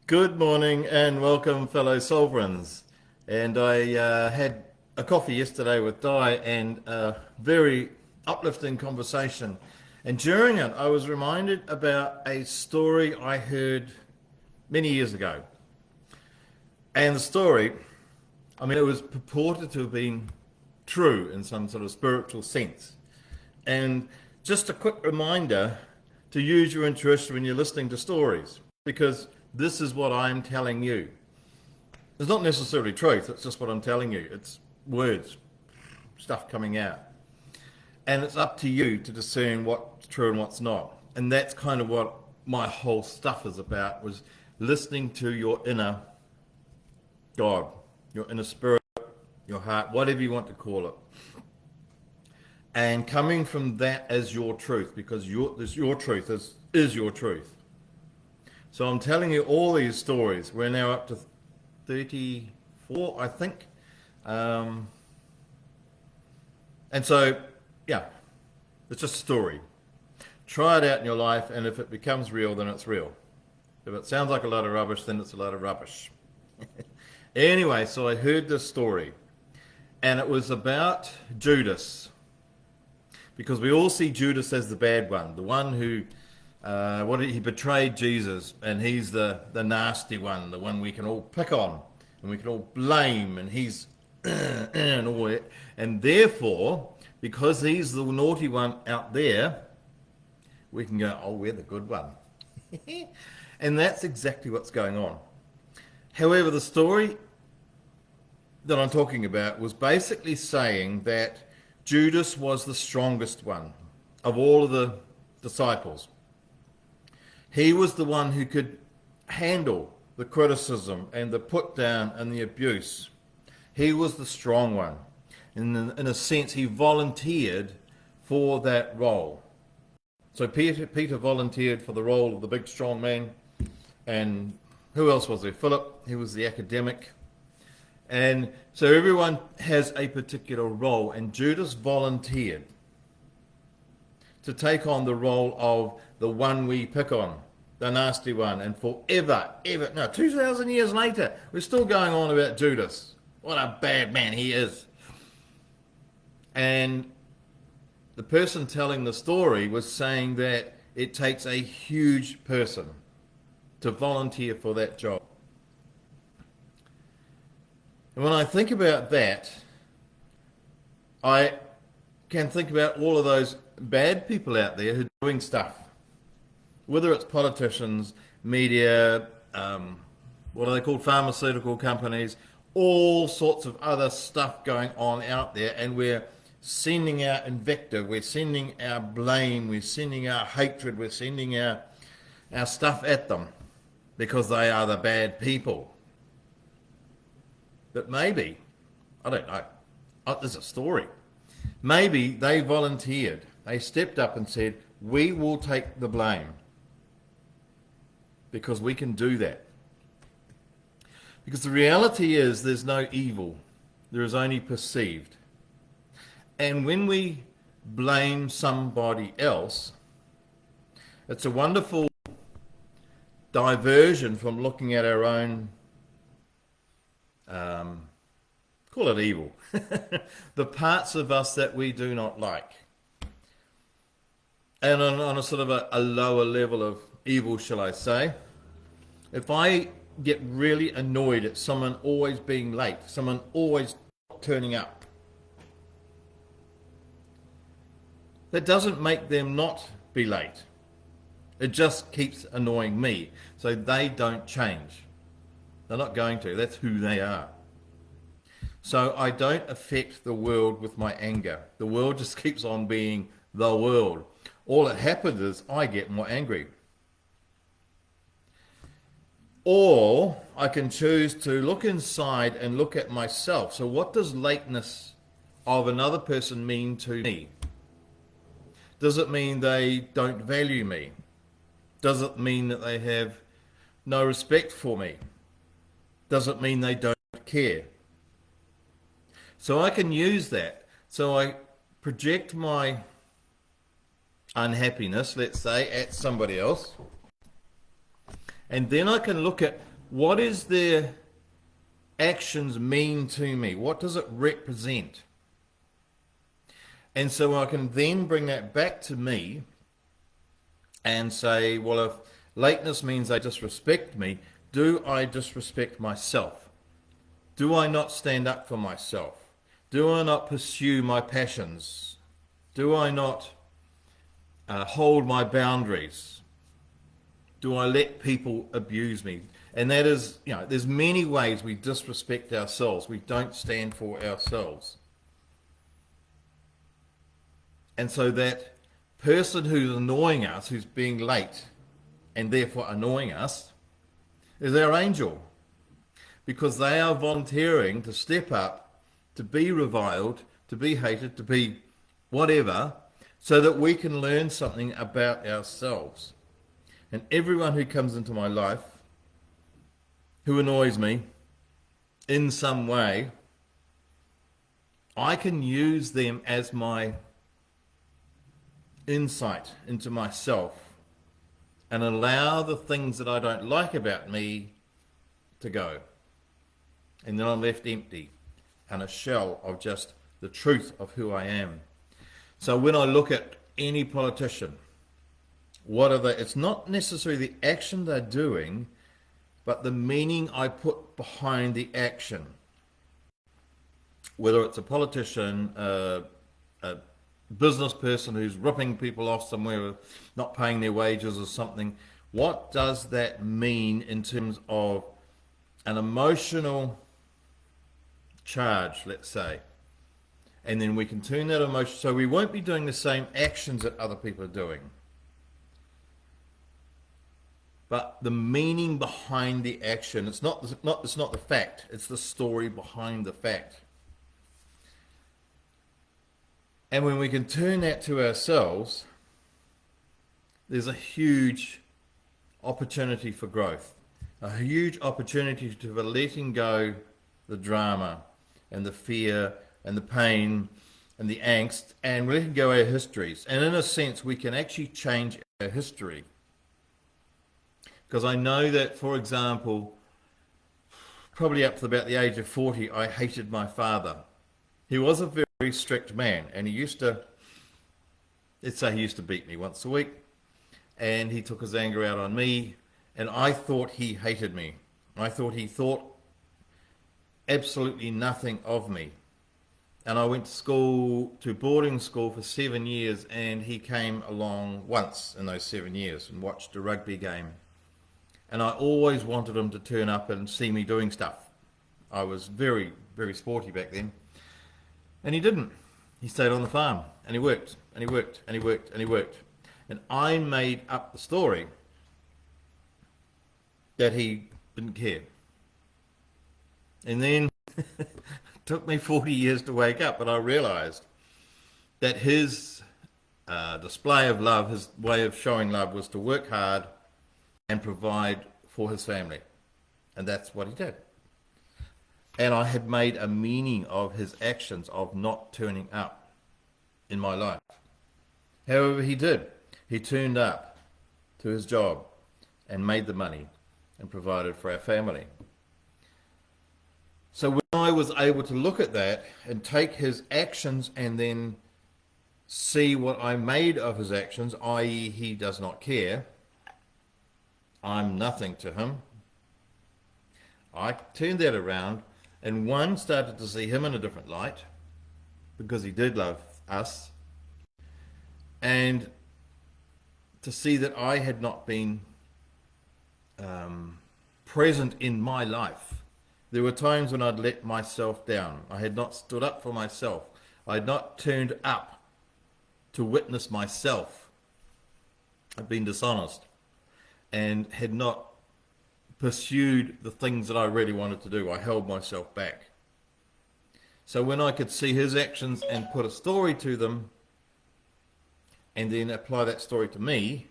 Good morning and welcome, fellow sovereigns. And I had a coffee yesterday with Di and a very uplifting conversation. And during it, I was reminded about a story I heard many years ago. And the story, it was purported to have been true in some sort of spiritual sense. And just a quick reminder to use your intuition when you're listening to stories, because this is what I'm telling you. It's not necessarily truth, it's just what I'm telling you. It's words, stuff coming out. And it's up to you to discern what's true and what's not. And that's kind of what my whole stuff is about, was listening to your inner God, your inner spirit, your heart, whatever you want to call it. And coming from that as your truth, because your truth is your truth. So I'm telling you all these stories. We're now up to 34, I think. And so, yeah, it's just a story. Try it out in your life, and if it becomes real, then it's real. If it sounds like a lot of rubbish, then it's a lot of rubbish. Anyway, so I heard this story, and it was about Judas. Because we all see Judas as the bad one, the one who he betrayed Jesus, and he's the nasty one, the one we can all pick on and we can all blame, and he's and all that. And therefore, because he's the naughty one out there, we can go, oh, we're the good one. And that's exactly what's going on. However, the story that I'm talking about was basically saying that Judas was the strongest one of all of the disciples. He was the one who could handle the criticism and the put down and the abuse. He was the strong one. In a sense, he volunteered for that role. So Peter volunteered for the role of the big strong man. And who else was there? Philip, he was the academic. And so everyone has a particular role, and Judas volunteered to take on the role of the one we pick on, the nasty one. And now 2,000 years later, we're still going on about Judas. What a bad man he is. And the person telling the story was saying that it takes a huge person to volunteer for that job. And when I think about that, I can think about all of those bad people out there who are doing stuff. Whether it's politicians, media, what are they called, pharmaceutical companies, all sorts of other stuff going on out there, and we're sending out invective, we're sending our blame, we're sending our hatred, we're sending our stuff at them because they are the bad people. But maybe, I don't know, there's a story. Maybe they volunteered. They stepped up and said, we will take the blame because we can do that. Because the reality is there's no evil. There is only perceived. And when we blame somebody else, it's a wonderful diversion from looking at our own call it evil, the parts of us that we do not like. And on a sort of a lower level of evil, shall I say, if I get really annoyed at someone always being late, someone always turning up, that doesn't make them not be late. It just keeps annoying me. So they don't change. They're not going to. That's who they are. So I don't affect the world with my anger. The world just keeps on being the world. All that happens is I get more angry. Or I can choose to look inside and look at myself. So what does lateness of another person mean to me? Does it mean they don't value me? Does it mean that they have no respect for me? Does it mean they don't care? So I can use that. So I project my unhappiness, let's say, at somebody else. And then I can look at What is their actions mean to me? What does it represent? And so I can then bring that back to me and say, well, if lateness means they disrespect me, do I disrespect myself? Do I not stand up for myself? Do I not pursue my passions? Do I not hold my boundaries? Do I let people abuse me? And that is, there's many ways we disrespect ourselves. We don't stand for ourselves. And so that person who's annoying us, who's being late, and therefore annoying us, is our angel. Because they are volunteering to step up, to be reviled, to be hated, to be whatever, so that we can learn something about ourselves. And everyone who comes into my life, who annoys me in some way, I can use them as my insight into myself and allow the things that I don't like about me to go. And then I'm left empty and a shell of just the truth of who I am. So when I look at any politician, what are they? It's not necessarily the action they're doing, but the meaning I put behind the action. Whether it's a politician, a business person who's ripping people off somewhere, not paying their wages or something, what does that mean in terms of an emotional charge, let's say? And then we can turn that emotion, so we won't be doing the same actions that other people are doing. But the meaning behind the action, it's not the fact, it's the story behind the fact. And when we can turn that to ourselves, there's a huge opportunity for growth, a huge opportunity for letting go the drama and the fear and the pain and the angst, and letting go our histories. And in a sense, we can actually change our history. Because I know that, for example, probably up to about the age of 40, I hated my father. He was a very strict man, and he used to, let's say he used to beat me once a week, and he took his anger out on me, and I thought he hated me. I thought he thought absolutely nothing of me. And I went to boarding school for 7 years, and he came along once in those 7 years and watched a rugby game. And I always wanted him to turn up and see me doing stuff. I was very, very sporty back then. And he didn't. He stayed on the farm, and he worked, and he worked, and he worked, and he worked. And I made up the story that he didn't care. And then it took me 40 years to wake up, but I realized that his display of love, his way of showing love, was to work hard and provide for his family. And that's what he did. And I had made a meaning of his actions of not turning up in my life. However, he did. He turned up to his job and made the money and provided for our family. So when I was able to look at that and take his actions and then see what I made of his actions, i.e. he does not care, I'm nothing to him, I turned that around and one, started to see him in a different light because he did love us, and to see that I had not been present in my life. There were times when I'd let myself down. I had not stood up for myself. I had not turned up to witness myself. I'd been dishonest and had not pursued the things that I really wanted to do. I held myself back. So when I could see his actions and put a story to them and then apply that story to me,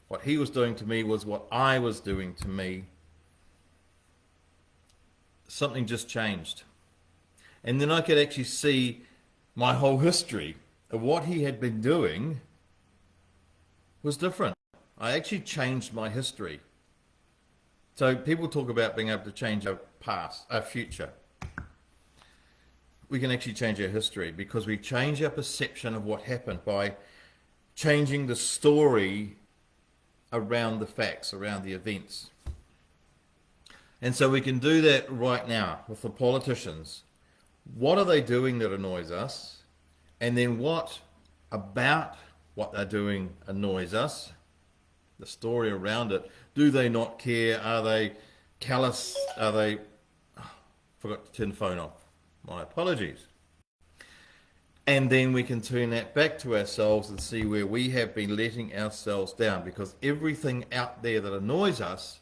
what he was doing to me was what I was doing to me, something just changed. And then I could actually see my whole history of what he had been doing was different. I actually changed my history. So people talk about being able to change our past, our future. We can actually change our history because we change our perception of what happened by changing the story around the facts, around the events. And so we can do that right now with the politicians. What are they doing that annoys us? And then what about what they're doing annoys us? The story around it. Do they not care? Are they callous? Are they... Oh, forgot to turn the phone off. My apologies. And then we can turn that back to ourselves and see where we have been letting ourselves down, because everything out there that annoys us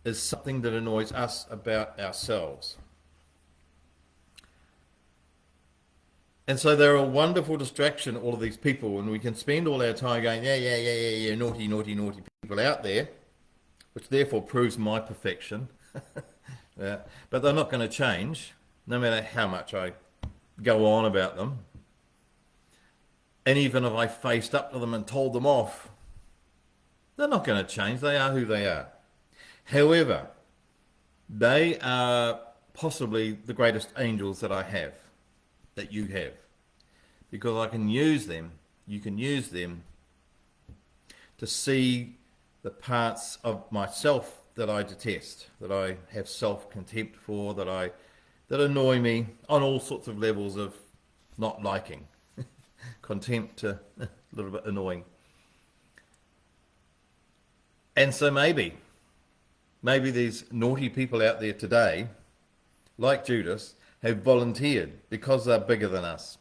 is something that annoys us about ourselves. And so they're a wonderful distraction, all of these people, and we can spend all our time going, yeah, naughty, naughty, naughty people out there, which therefore proves my perfection. Yeah. But they're not going to change, no matter how much I go on about them. And even if I faced up to them and told them off, they're not going to change. They are who they are. However, they are possibly the greatest angels that I have, that you have, because I can use them, you can use them to see the parts of myself that I detest, that I have self-contempt for, that annoy me on all sorts of levels of not liking. Contempt to a little bit annoying. And so maybe these naughty people out there today, like Judas, have volunteered because they're bigger than us,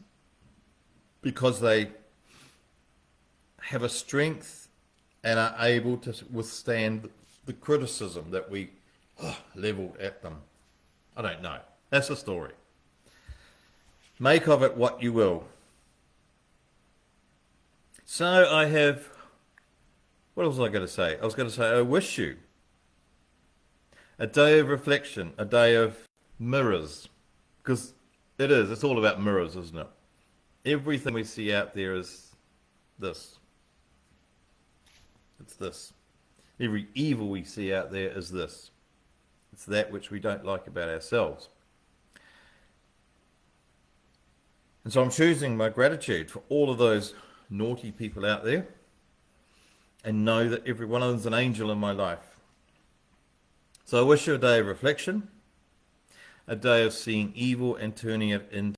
because they have a strength and are able to withstand the criticism that we leveled at them. I don't know. That's the story. Make of it what you will. So I have, what was I going to say? I was going to say, I wish you a day of reflection, a day of mirrors, because it's all about mirrors, isn't it? Everything we see out there is this. It's this. Every evil we see out there is this. It's that which we don't like about ourselves. And so I'm choosing my gratitude for all of those naughty people out there, and know that every one of them is an angel in my life. So I wish you a day of reflection, a day of seeing evil and turning it into